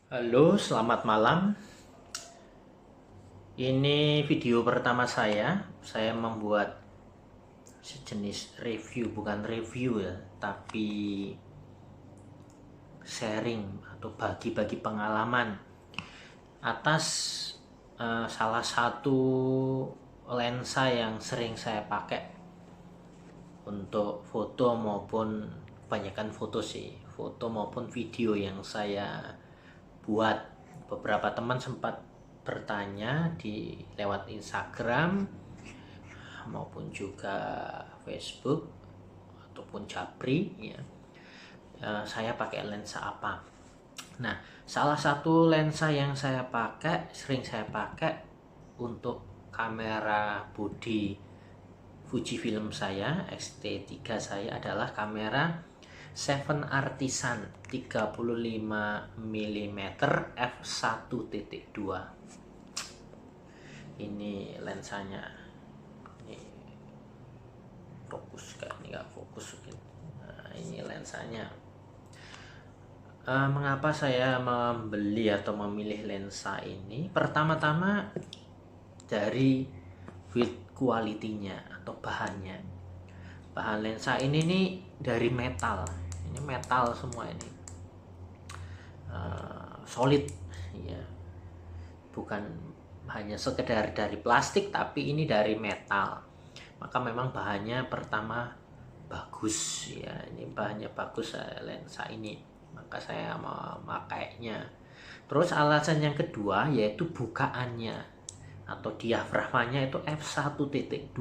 Halo, selamat malam. Ini video pertama saya. Saya membuat sejenis review, bukan review ya, tapi sharing atau bagi-bagi pengalaman atas salah satu lensa yang sering saya pakai untuk foto maupun kebanyakan foto sih, foto maupun video yang saya buat. Beberapa teman sempat bertanya di lewat Instagram maupun juga Facebook ataupun Japri ya, saya pakai lensa apa. Nah, salah satu lensa yang sering saya pakai untuk kamera body Fujifilm saya, X-T3 saya adalah kamera 7 Artisan 35 mm f1.2. Ini lensanya. Ini fokus, kayak ini nggak fokus. Nah, ini lensanya. Mengapa saya membeli atau memilih lensa ini? Pertama-tama dari build quality-nya atau bahannya. Bahan lensa ini nih dari metal. Ini metal semua ini. Solid ya. Bukan hanya sekedar dari plastik, tapi ini dari metal. Maka memang bahannya pertama bagus ya. Ini bahannya bagus lensa ini. Maka saya memakainya. Terus alasan yang kedua yaitu bukaannya atau diafragmanya itu f1.2.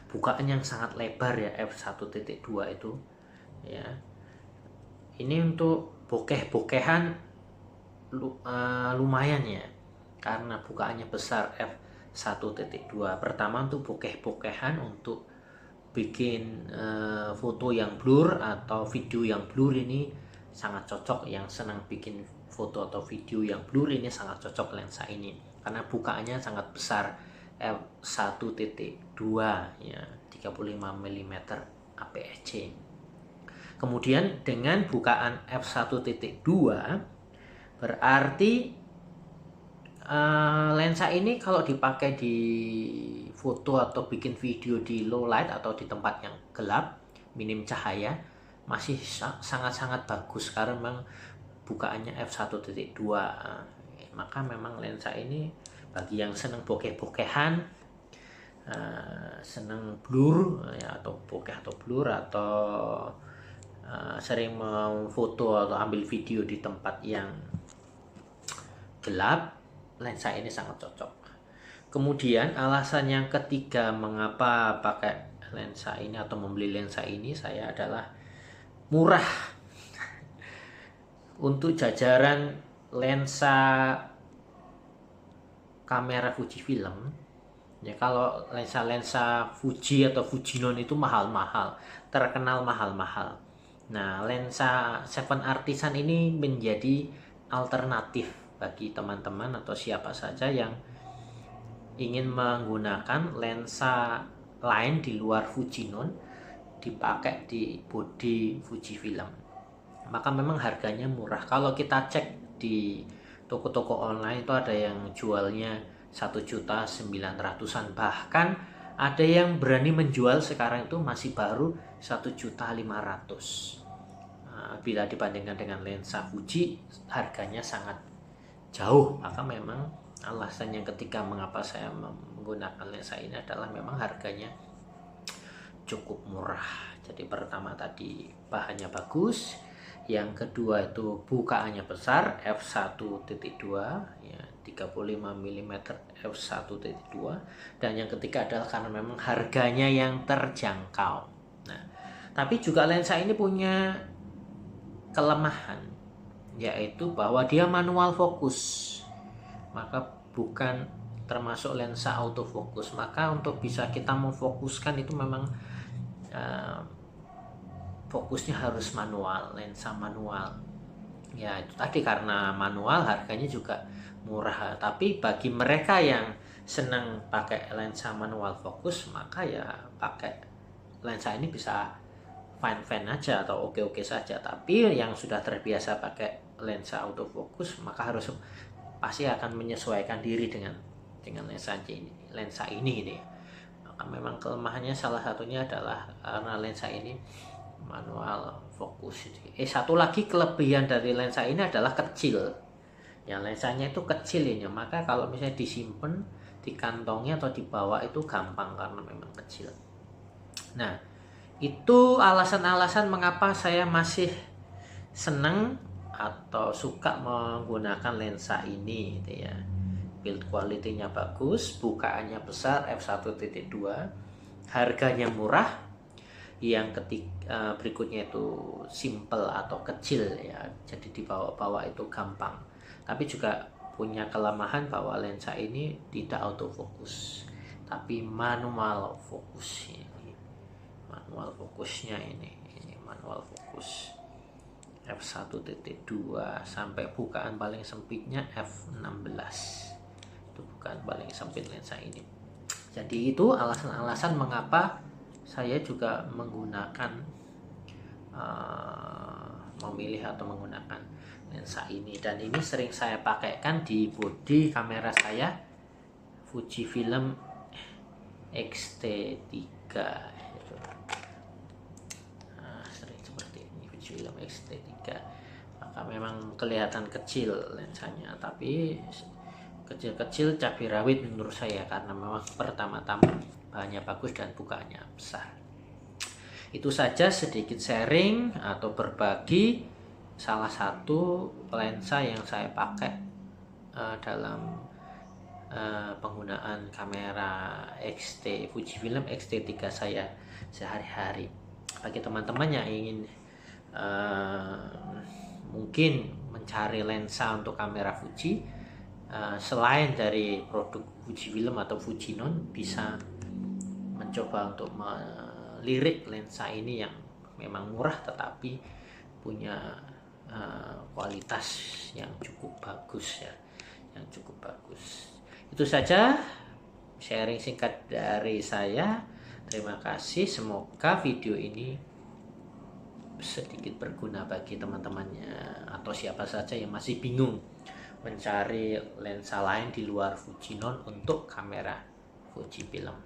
Bukaan yang sangat lebar ya, f1.2 itu ya. Ini untuk bokeh-bokehan lumayan ya, karena bukaannya besar f1.2. Pertama untuk bokeh-bokehan, untuk bikin foto yang blur atau video yang blur ini sangat cocok. Yang senang bikin foto atau video yang blur ini sangat cocok lensa ini, karena bukaannya sangat besar, f1.2 ya, 35 mm APS-C. Kemudian dengan bukaan f1.2 berarti lensa ini kalau dipakai di foto atau bikin video di low light atau di tempat yang gelap, minim cahaya, masih sangat-sangat bagus karena memang bukaannya f1.2. Maka memang lensa ini bagi yang senang bokeh-bokehan, senang blur ya, atau bokeh atau blur, atau sering memfoto atau ambil video di tempat yang gelap, lensa ini sangat cocok. Kemudian alasan yang ketiga mengapa pakai lensa ini atau membeli lensa ini saya adalah murah. Untuk jajaran lensa kamera Fujifilm ya, kalau lensa-lensa Fuji atau Fujinon itu mahal-mahal, terkenal mahal-mahal. Nah, lensa 7 Artisan ini menjadi alternatif bagi teman-teman atau siapa saja yang ingin menggunakan lensa lain di luar Fujinon dipakai di body Fujifilm. Maka memang harganya murah. Kalau kita cek di toko-toko online itu ada yang jualnya 1.900.000-an, bahkan ada yang berani menjual sekarang itu masih baru 1.500.000. Bila dibandingkan dengan lensa Fuji, harganya sangat jauh. Maka memang alasan yang ketiga mengapa saya menggunakan lensa ini adalah memang harganya cukup murah. Jadi pertama tadi bahannya bagus, yang kedua itu bukaannya besar, f1.2 ya, 35 mm f1.2, dan yang ketiga adalah karena memang harganya yang terjangkau. Nah, tapi juga lensa ini punya kelemahan, yaitu bahwa dia manual fokus. Maka bukan termasuk lensa autofocus. Maka untuk bisa kita memfokuskan itu memang fokusnya harus manual, lensa manual. Ya itu tadi, karena manual harganya juga murah. Tapi bagi mereka yang senang pakai lensa manual fokus, maka ya pakai lensa ini bisa fine-fine aja atau oke-oke saja, tapi yang sudah terbiasa pakai lensa autofocus maka harus pasti akan menyesuaikan diri dengan lensa ini. Maka memang kelemahannya salah satunya adalah karena lensa ini manual fokus. Satu lagi kelebihan dari lensa ini adalah kecil. Ya, lensanya itu kecil ini, maka kalau misalnya disimpan di kantongnya atau dibawa itu gampang karena memang kecil. Nah, itu alasan-alasan mengapa saya masih senang atau suka menggunakan lensa ini gitu ya. Build quality-nya bagus, bukaannya besar f1.2, harganya murah. Yang berikutnya itu simple atau kecil ya, jadi dibawa-bawa itu gampang. Tapi juga punya kelemahan bahwa lensa ini tidak autofocus, tapi manual fokus. Manual fokusnya ini manual fokus f1.2 sampai bukaan paling sempitnya f16. Itu bukaan paling sempit lensa ini. Jadi itu alasan-alasan mengapa saya juga memilih atau menggunakan lensa ini, dan ini sering saya pakaikan di body kamera saya Fujifilm X-T3 gitu. Sering seperti ini Fujifilm X-T3, maka memang kelihatan kecil lensanya, tapi kecil-kecil cabai rawit menurut saya karena memang pertama-tama bahannya bagus dan bukaannya besar. Itu saja sedikit sharing atau berbagi salah satu lensa yang saya pakai dalam penggunaan kamera Fujifilm X-T3 saya sehari-hari. Bagi teman-teman yang ingin mungkin mencari lensa untuk kamera Fuji, selain dari produk Fujifilm atau Fujinon, bisa mencoba untuk melirik lensa ini yang memang murah tetapi punya kualitas yang cukup bagus ya, yang cukup bagus. Itu saja sharing singkat dari saya. Terima kasih, semoga video ini sedikit berguna bagi teman-temannya atau siapa saja yang masih bingung mencari lensa lain di luar Fujinon untuk kamera Fujifilm.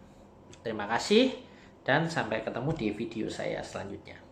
Terima kasih dan sampai ketemu di video saya selanjutnya.